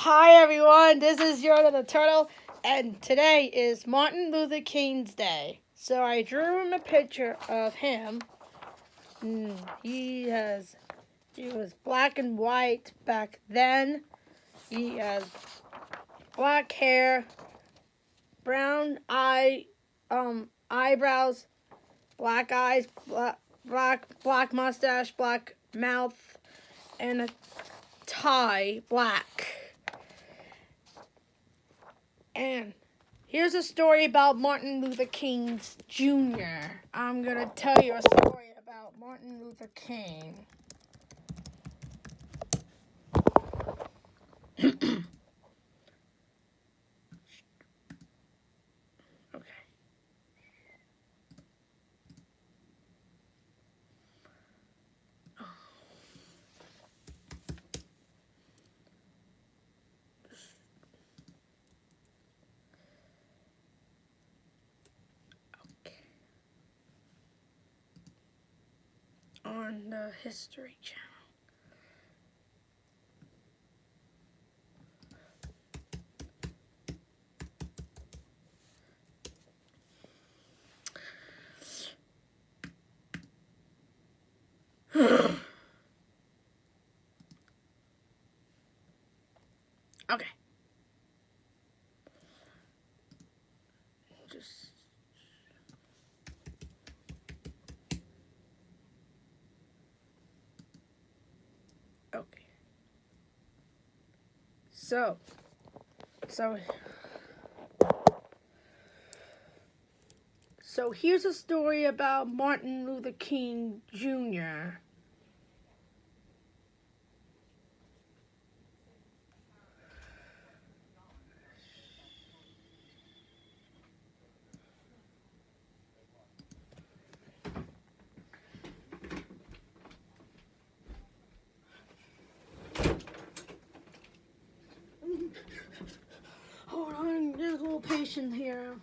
Hi everyone, this is Yoda the Turtle, and today is Martin Luther King's Day. So I drew him a picture of him. He was black and white back then. He has black hair, brown eyebrows, black eyes, black mustache, black mouth, and a tie, black. And here's a story about Martin Luther King Jr. I'm going to tell you a story about Martin Luther King. Okay. On the History Channel. Okay. Okay. So here's a story about Martin Luther King Jr. Hold on, just a little patient here.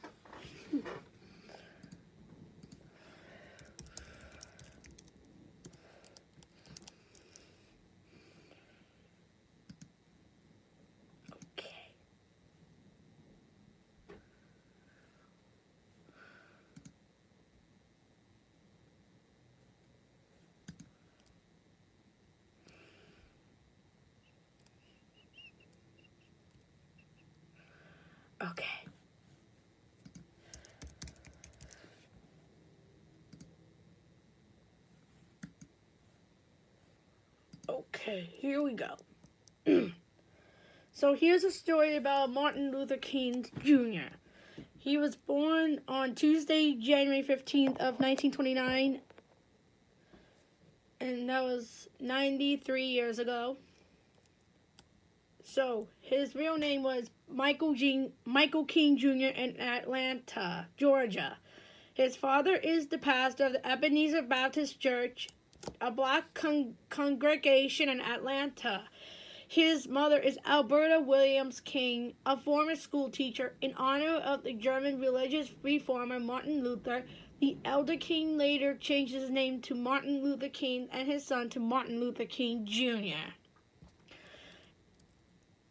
Okay. Okay, here we go. So here's a story about Martin Luther King Jr. He was born on Tuesday, January 15th of 1929, and that was 93 years ago. So his real name was Michael King Jr. in Atlanta, Georgia. His father is the pastor of the Ebenezer Baptist Church, a black congregation in Atlanta. His mother is Alberta Williams King, a former school teacher. In honor of the German religious reformer Martin Luther, the elder King later changed his name to Martin Luther King and his son to Martin Luther King Jr.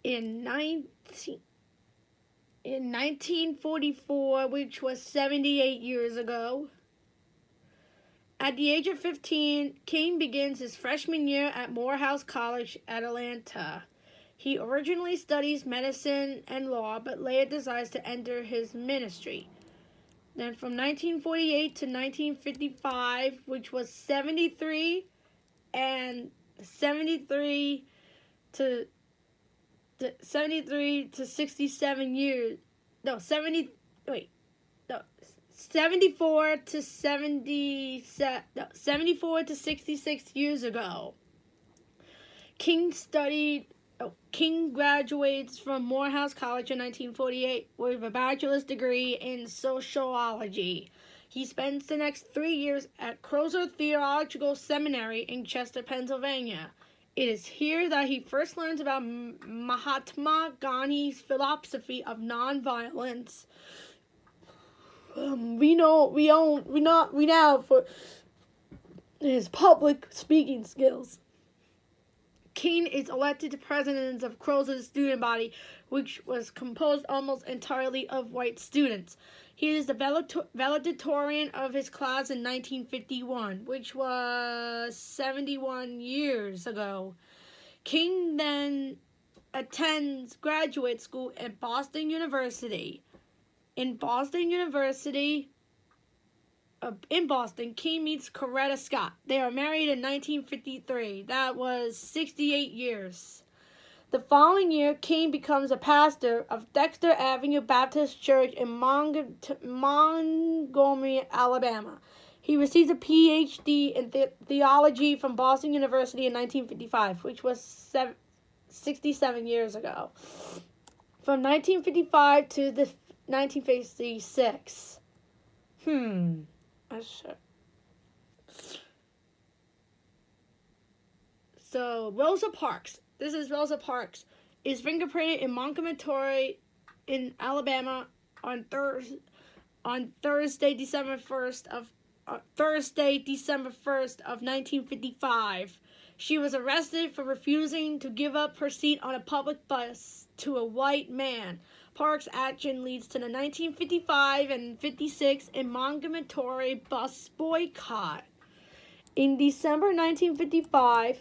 In 1944, which was 78 years ago, at the age of 15, King begins his freshman year at Morehouse College at Atlanta. He originally studies medicine and law, but later decides to enter his ministry. Then from 1948 to 1955, which was 73 to 67 years. No, 74 to 66 years ago. King graduates from Morehouse College in 1948 with a bachelor's degree in sociology. He spends the next 3 years at Crozer Theological Seminary in Chester, Pennsylvania. It is here that he first learns about Mahatma Gandhi's philosophy of nonviolence. We know for his public speaking skills. King is elected to president of Croz's student body, which was composed almost entirely of white students. He is the valedictorian of his class in 1951, which was 71 years ago. King then attends graduate school at Boston University. In Boston, King meets Coretta Scott. They are married in 1953. That was 68 years. The following year, King becomes a pastor of Dexter Avenue Baptist Church in Montgomery, Alabama. He receives a Ph.D. in theology from Boston University in 1955, which was 67 years ago. From 1955 to 1956. So, Rosa Parks. This is Rosa Parks. Is fingerprinted in Montgomery, in Alabama, on Thursday, December 1st of 1955. She was arrested for refusing to give up her seat on a public bus to a white man. Parks' action leads to the 1955 and 56 in Montgomery bus boycott. In December 1955,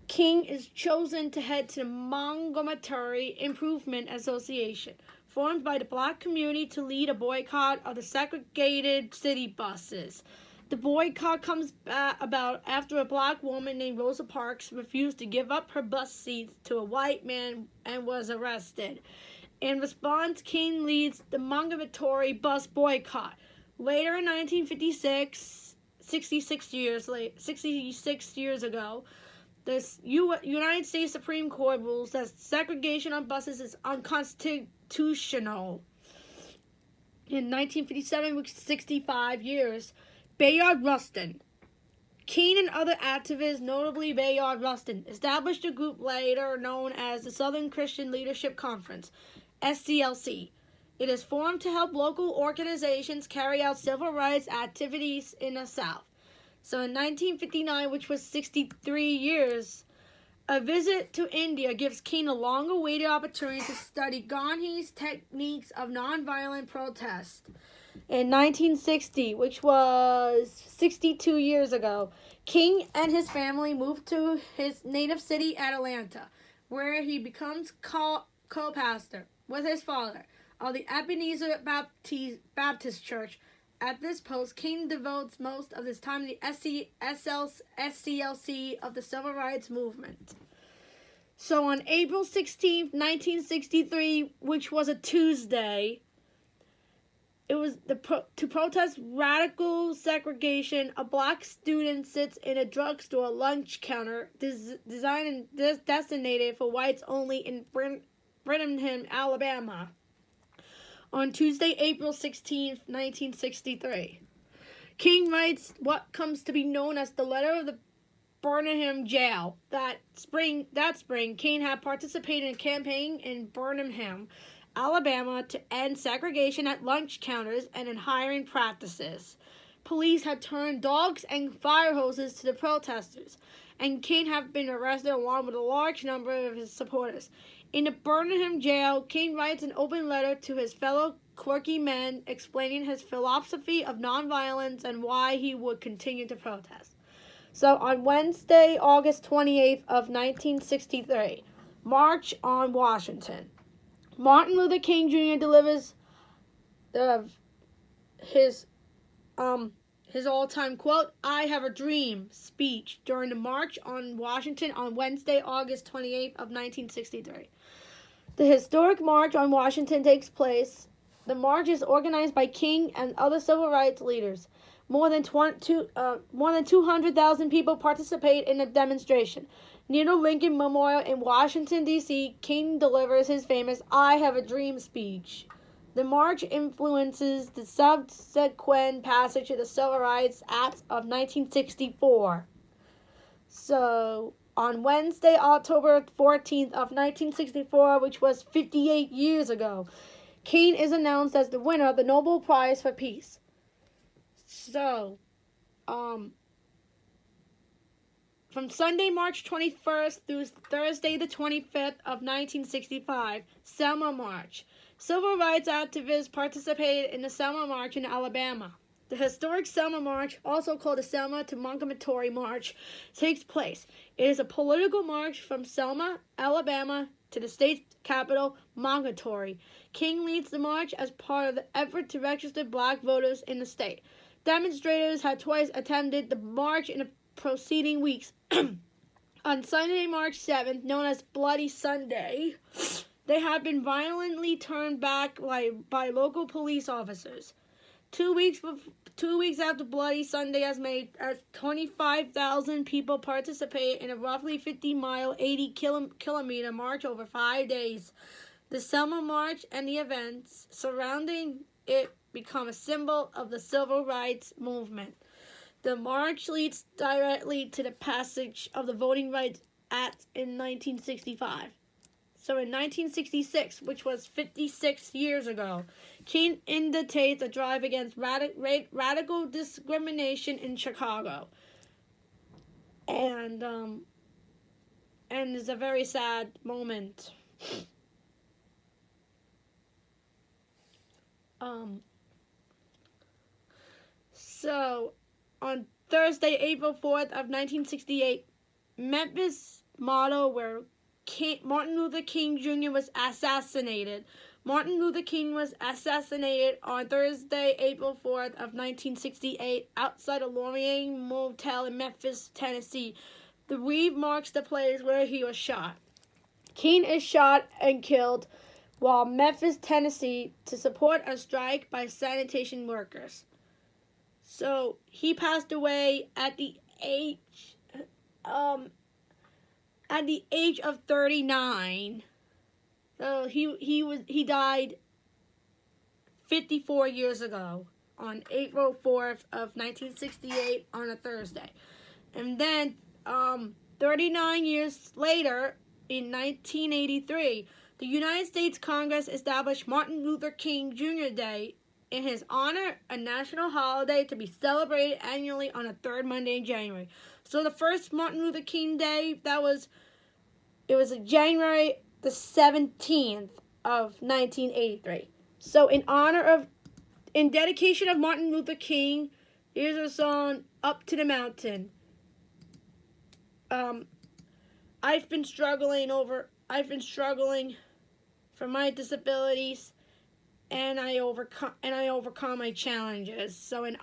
King is chosen to head to the Montgomery Improvement Association, formed by the black community to lead a boycott of the segregated city buses. The boycott comes about after a black woman named Rosa Parks refused to give up her bus seats to a white man and was arrested. In response, King leads the Montgomery bus boycott. Later in 1956, 66 years ago, the United States Supreme Court rules that segregation on buses is unconstitutional. In 1957, which is 65 years, Bayard Rustin. King and other activists, notably Bayard Rustin, established a group later known as the Southern Christian Leadership Conference, SCLC. It is formed to help local organizations carry out civil rights activities in the South. So in 1959, which was 63 years, a visit to India gives King a long-awaited opportunity to study Gandhi's techniques of nonviolent protest. In 1960, which was 62 years ago, King and his family moved to his native city, Atlanta, where he becomes co-pastor with his father of the Ebenezer Baptist Church. At this post, King devotes most of his time to the SCLC of the Civil Rights Movement. So on April 16th, 1963, which was a Tuesday, it was to protest radical segregation. A black student sits in a drugstore lunch counter designed and designated for whites only in Birmingham, Alabama, on Tuesday, April 16th, 1963. King writes what comes to be known as the Letter of the Birmingham Jail. That spring, King had participated in a campaign in Birmingham, Alabama, to end segregation at lunch counters and in hiring practices. Police had turned dogs and fire hoses to the protesters, and King had been arrested along with a large number of his supporters. In the Birmingham jail, King writes an open letter to his fellow clergy men explaining his philosophy of nonviolence and why he would continue to protest. So on Wednesday, August 28th of 1963, March on Washington. Martin Luther King Jr. delivers his all-time quote, "I have a dream" speech during the March on Washington on Wednesday, August 28th of 1963. The historic March on Washington takes place. The march is organized by King and other civil rights leaders. More than 200,000 people participate in the demonstration. Near the Lincoln Memorial in Washington, D.C., King delivers his famous "I Have a Dream" speech. The march influences the subsequent passage of the Civil Rights Act of 1964. So, on Wednesday, October 14th of 1964, which was 58 years ago, King is announced as the winner of the Nobel Prize for Peace. So, from Sunday, March 21st through Thursday, the 25th of 1965, Selma March. Civil rights activists participated in the Selma March in Alabama. The historic Selma March, also called the Selma to Montgomery March, takes place. It is a political march from Selma, Alabama, to the state's capital, Montgomery. King leads the march as part of the effort to register black voters in the state. Demonstrators had twice attended the march in the preceding weeks. On Sunday, March 7th, known as Bloody Sunday, they had been violently turned back by local police officers. 2 weeks after Bloody Sunday, as 25,000 people participated in a roughly 50-mile, 80-kilometer march over 5 days. The Selma March and the events surrounding it become a symbol of the civil rights movement. The march leads directly to the passage of the Voting Rights Act in 1965. So in 1966, which was 56 years ago, King indicates a drive against radical discrimination in Chicago. And it's a very sad moment. So on Thursday, April 4th of 1968, Memphis motto where Martin Luther King Jr. was assassinated. Martin Luther King was assassinated on Thursday, April 4th of 1968 outside a Laurier Motel in Memphis, Tennessee. The wreath marks the place where he was shot. King is shot and killed while Memphis, Tennessee, to support a strike by sanitation workers. So he passed away at the age of 39. So he died 54 years ago on April 4th of 1968 on a Thursday. And then 39 years later, in 1983, the United States Congress established Martin Luther King Jr. Day in his honor, a national holiday to be celebrated annually on the third Monday in January. So the first Martin Luther King Day, it was January the 17th of 1983. So in dedication of Martin Luther King, here's a song, Up to the Mountain. I've been struggling for my disabilities, and I overcome my challenges. So in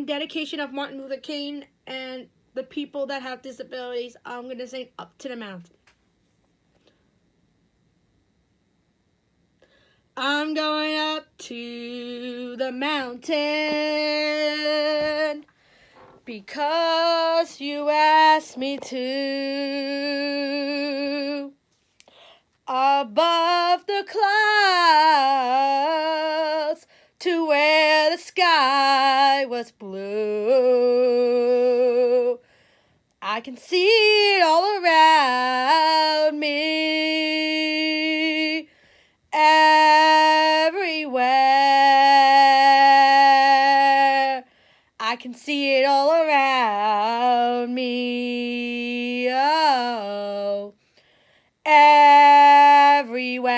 dedication of Martin Luther King and the people that have disabilities, I'm going to sing Up to the Mountain. I'm going up to the mountain because you asked me to. Above the clouds to where the sky was blue. I can see it all around me, everywhere. I can see it all around me, oh, everywhere.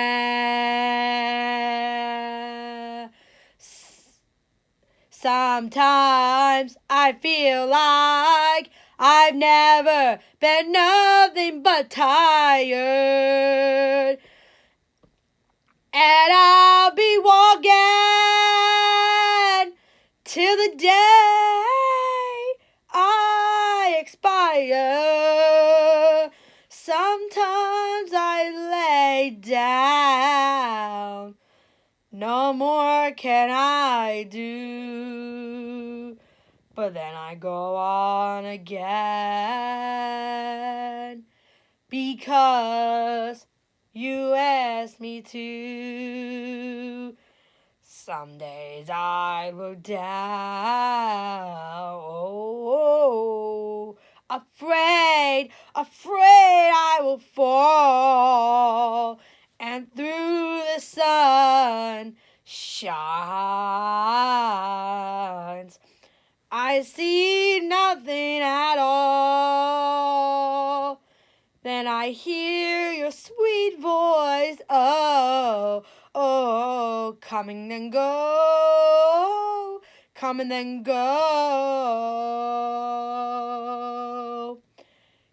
Sometimes I feel like I've never been nothing but tired, and I'll be walking till the day I expire. Sometimes I lay down, no more can I do, but then I go on again, because you asked me to. Some days I look down, oh, afraid I will fall, and through the sun shines, I see nothing at all. Then I hear your sweet voice, oh, oh, come and then go, come and then go.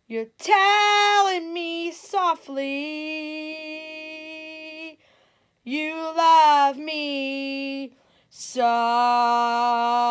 You're telling me softly you love me so.